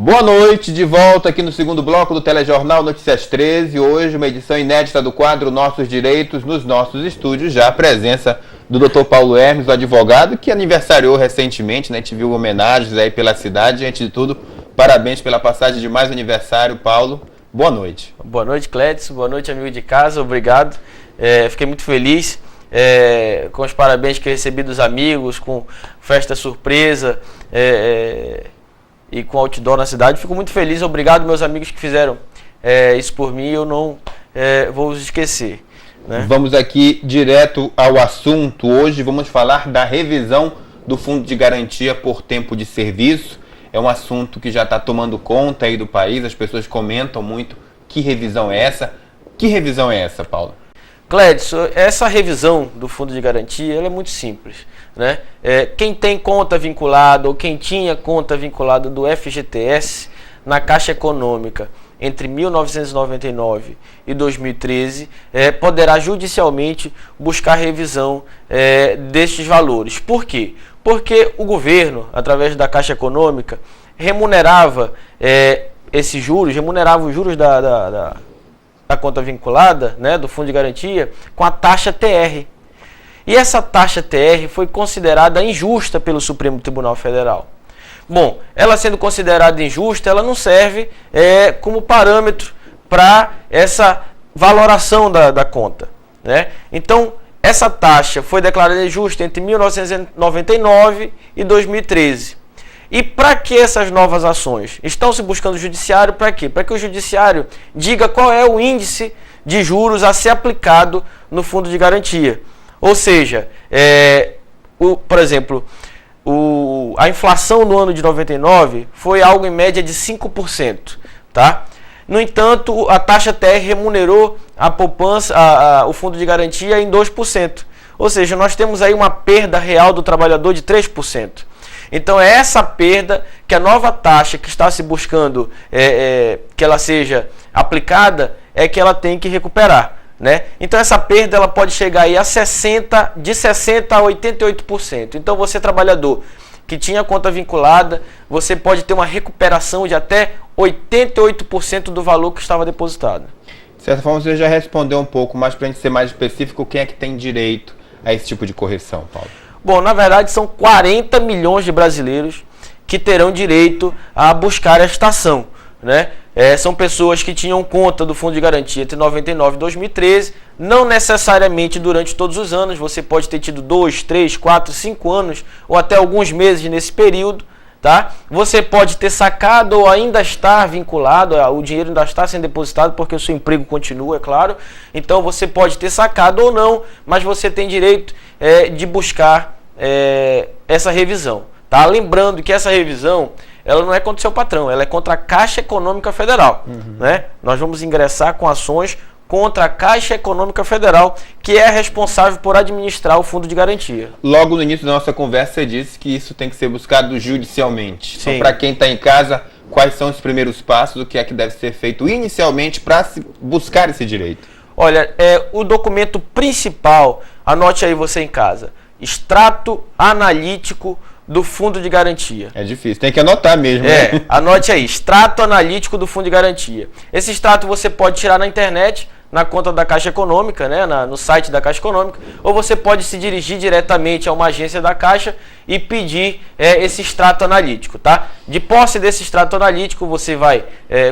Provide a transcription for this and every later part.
Boa noite, de volta aqui no segundo bloco do Telejornal Notícias 13. Hoje uma edição inédita do quadro Nossos Direitos nos nossos estúdios. Já a presença do Dr. Paulo Hermes, o advogado, que aniversariou recentemente, né? A gente viu homenagens aí pela cidade. Antes de tudo, parabéns pela passagem de mais um aniversário, Paulo. Boa noite. Boa noite, Clédson. Boa noite, amigo de casa. Obrigado. Fiquei muito feliz com os parabéns que recebi dos amigos, com festa surpresa e com outdoor na cidade. Fico muito feliz. Obrigado, meus amigos que fizeram isso por mim. Eu não vou os esquecer, né? Vamos aqui direto ao assunto. Hoje vamos falar da revisão do Fundo de Garantia por Tempo de Serviço. É um assunto que já está tomando conta aí do país. As pessoas comentam muito. Que revisão é essa? Que revisão é essa, Paulo? Clédson, essa revisão do Fundo de Garantia ela é muito simples, né? Quem tem conta vinculada ou quem tinha conta vinculada do FGTS na Caixa Econômica entre 1999 e 2013 poderá judicialmente buscar revisão destes valores. Por quê? Porque o governo, através da Caixa Econômica, remunerava esses juros, remunerava os juros da conta vinculada, né, do Fundo de Garantia, com a taxa TR. E essa taxa TR foi considerada injusta pelo Supremo Tribunal Federal. Bom, ela sendo considerada injusta, ela não serve como parâmetro para essa valoração da conta, né? Então, essa taxa foi declarada injusta entre 1999 e 2013. E para que essas novas ações? Estão se buscando o judiciário para quê? Para que o judiciário diga qual é o índice de juros a ser aplicado no Fundo de Garantia. Ou seja, por exemplo, a inflação no ano de 99 foi algo em média de 5%. Tá? No entanto, a taxa TR remunerou a poupança, o Fundo de Garantia em 2%. Ou seja, nós temos aí uma perda real do trabalhador de 3%. Então é essa perda que a nova taxa que está se buscando que ela seja aplicada que ela tem que recuperar, né? Então essa perda ela pode chegar aí de 60% a 88%. Então você trabalhador que tinha conta vinculada, você pode ter uma recuperação de até 88% do valor que estava depositado. De certa forma você já respondeu um pouco, mas para a gente ser mais específico, quem é que tem direito a esse tipo de correção, Paulo? Bom, na verdade são 40 milhões de brasileiros que terão direito a buscar esta ação, né? São pessoas que tinham conta do Fundo de Garantia entre 99 e 2013, não necessariamente durante todos os anos, você pode ter tido 2, 3, 4, 5 anos ou até alguns meses nesse período, tá? Você pode ter sacado ou ainda estar vinculado, o dinheiro ainda está sendo depositado porque o seu emprego continua, é claro. Então você pode ter sacado ou não, mas você tem direito de buscar essa revisão, tá? Lembrando que essa revisão ela não é contra o seu patrão, ela é contra a Caixa Econômica Federal, né? Nós vamos ingressar com ações contra a Caixa Econômica Federal, que é responsável por administrar o Fundo de Garantia. Logo no início da nossa conversa você disse que isso tem que ser buscado judicialmente. Sim. Então, para quem está em casa, quais são os primeiros passos, o que é que deve ser feito inicialmente para se buscar esse direito? Olha, o documento principal, anote aí você em casa, extrato analítico do Fundo de Garantia. É difícil, tem que anotar mesmo. Né? Anote aí, extrato analítico do Fundo de Garantia. Esse extrato você pode tirar na internet, na conta da Caixa Econômica, né? No site da Caixa Econômica, ou você pode se dirigir diretamente a uma agência da Caixa e pedir esse extrato analítico, tá? De posse desse extrato analítico, você vai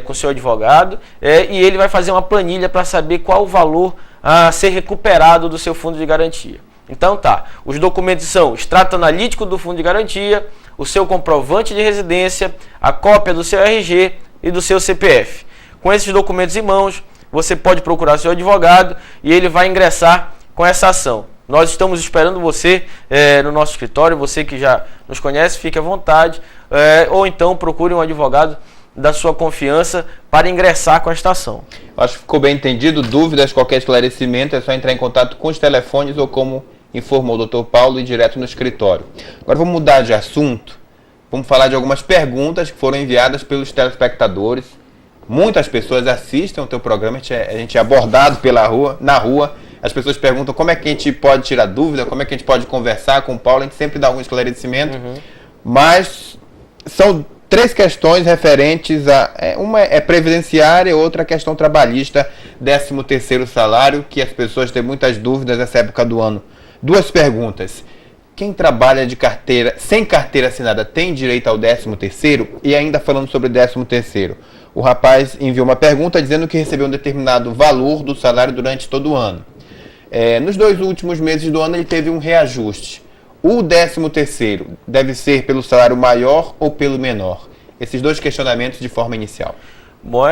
com o seu advogado e ele vai fazer uma planilha para saber qual o valor a ser recuperado do seu Fundo de Garantia. Então tá, os documentos são extrato analítico do Fundo de Garantia, o seu comprovante de residência, a cópia do seu RG e do seu CPF. Com esses documentos em mãos, você pode procurar seu advogado e ele vai ingressar com essa ação. Nós estamos esperando você no nosso escritório, você que já nos conhece, fique à vontade, ou então procure um advogado da sua confiança para ingressar com esta ação. Acho que ficou bem entendido. Dúvidas, qualquer esclarecimento, é só entrar em contato com os telefones ou como informou o Dr. Paulo, e direto no escritório. Agora vamos mudar de assunto. Vamos falar de algumas perguntas que foram enviadas pelos telespectadores. Muitas pessoas assistem ao teu programa, a gente é abordado na rua. As pessoas perguntam como é que a gente pode tirar dúvida, como é que a gente pode conversar com o Paulo. A gente sempre dá algum esclarecimento. Mas são 3 questões referentes a... uma é previdenciária, outra é questão trabalhista, 13º salário, que as pessoas têm muitas dúvidas nessa época do ano. 2 perguntas. Quem trabalha sem carteira assinada tem direito ao 13º? E ainda falando sobre 13º, o rapaz enviou uma pergunta dizendo que recebeu um determinado valor do salário durante todo o ano. Nos 2 últimos meses do ano ele teve um reajuste. O 13º deve ser pelo salário maior ou pelo menor? Esses 2 questionamentos de forma inicial. Bom,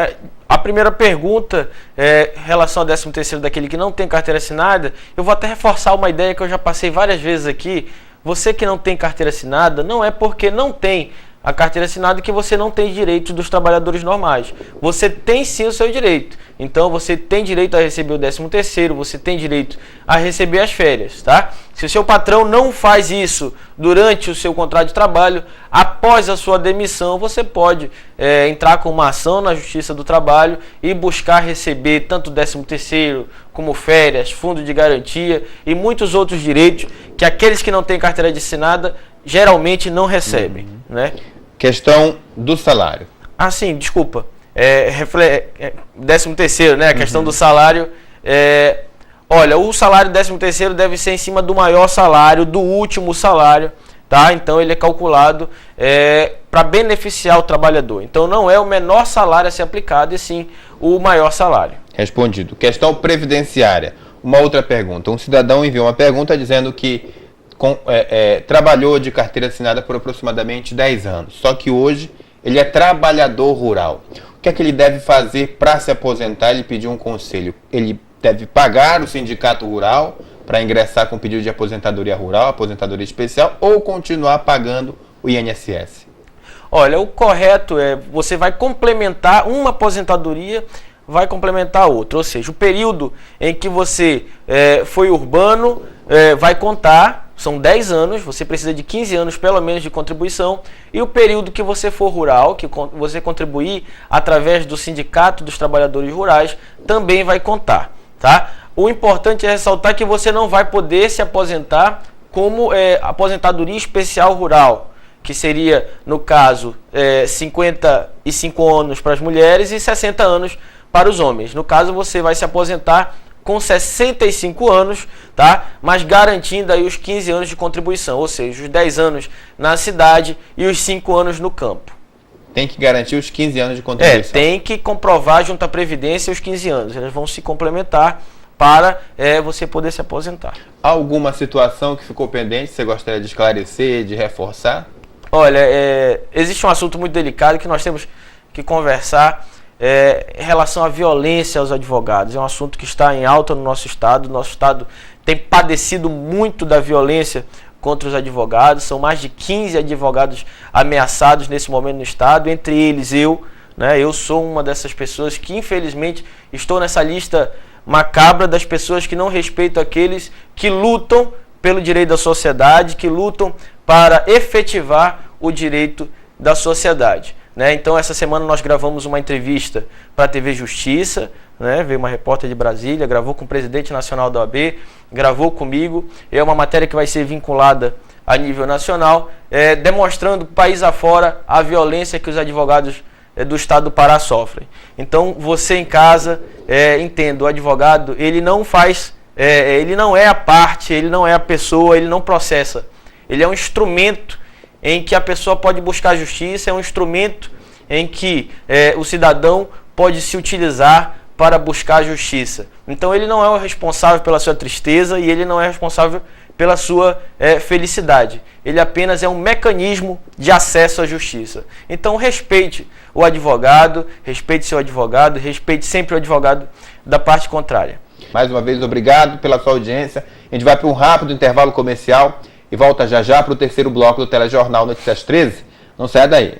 a primeira pergunta, em relação ao 13º daquele que não tem carteira assinada, eu vou até reforçar uma ideia que eu já passei várias vezes aqui. Você que não tem carteira assinada, não é porque não tem a carteira assinada que você não tem direitos dos trabalhadores normais. Você tem sim o seu direito. Então você tem direito a receber o 13º, você tem direito a receber as férias, tá? Se o seu patrão não faz isso durante o seu contrato de trabalho, após a sua demissão, você pode entrar com uma ação na Justiça do Trabalho e buscar receber tanto o 13º como férias, fundo de garantia e muitos outros direitos que aqueles que não têm carteira assinada geralmente não recebem, né? Questão do salário. Ah, sim, desculpa. 13º, né? A questão do salário. Olha, o salário 13º deve ser em cima do maior salário, do último salário, tá? Então ele é calculado para beneficiar o trabalhador. Então não é o menor salário a ser aplicado, e sim o maior salário. Respondido. Questão previdenciária. Uma outra pergunta. Um cidadão enviou uma pergunta dizendo que trabalhou de carteira assinada por aproximadamente 10 anos. Só que hoje ele é trabalhador rural. O que é que ele deve fazer para se aposentar? Ele pediu um conselho. Ele deve pagar o sindicato rural para ingressar com pedido de aposentadoria rural, aposentadoria especial, ou continuar pagando o INSS? Olha, o correto é você vai complementar uma aposentadoria, vai complementar outra. Ou seja, o período em que você foi urbano vai contar. São 10 anos, você precisa de 15 anos pelo menos de contribuição, e o período que você for rural, que você contribuir através do Sindicato dos Trabalhadores Rurais, também vai contar, tá? O importante é ressaltar que você não vai poder se aposentar como aposentadoria especial rural, que seria, no caso, 55 anos para as mulheres e 60 anos para os homens. No caso, você vai se aposentar com 65 anos, tá? Mas garantindo aí os 15 anos de contribuição, ou seja, os 10 anos na cidade e os 5 anos no campo. Tem que garantir os 15 anos de contribuição. Tem que comprovar junto à Previdência os 15 anos. Eles vão se complementar para você poder se aposentar. Alguma situação que ficou pendente, você gostaria de esclarecer, de reforçar? Olha, existe um assunto muito delicado que nós temos que conversar em relação à violência aos advogados. É um assunto que está em alta no nosso estado. Nosso estado tem padecido muito da violência contra os advogados. São mais de 15 advogados ameaçados nesse momento no estado, entre eles eu, né? Eu sou uma dessas pessoas que infelizmente estou nessa lista macabra das pessoas que não respeitam aqueles que lutam pelo direito da sociedade, que lutam para efetivar o direito da sociedade. Então, essa semana nós gravamos uma entrevista para a TV Justiça, veio uma repórter de Brasília, gravou com o presidente nacional da OAB, gravou comigo. É uma matéria que vai ser vinculada a nível nacional, demonstrando país afora a violência que os advogados do estado do Pará sofrem. Então, você em casa, entenda, o advogado, ele não faz, ele não é a parte, ele não é a pessoa, ele não processa. Ele é um instrumento em que a pessoa pode buscar justiça, é um instrumento em que o cidadão pode se utilizar para buscar justiça. Então ele não é o responsável pela sua tristeza e ele não é responsável pela sua felicidade. Ele apenas é um mecanismo de acesso à justiça. Então respeite o advogado, respeite seu advogado, respeite sempre o advogado da parte contrária. Mais uma vez, obrigado pela sua audiência. A gente vai para um rápido intervalo comercial e volta já já para o terceiro bloco do Telejornal Notícias 13. Não saia daí.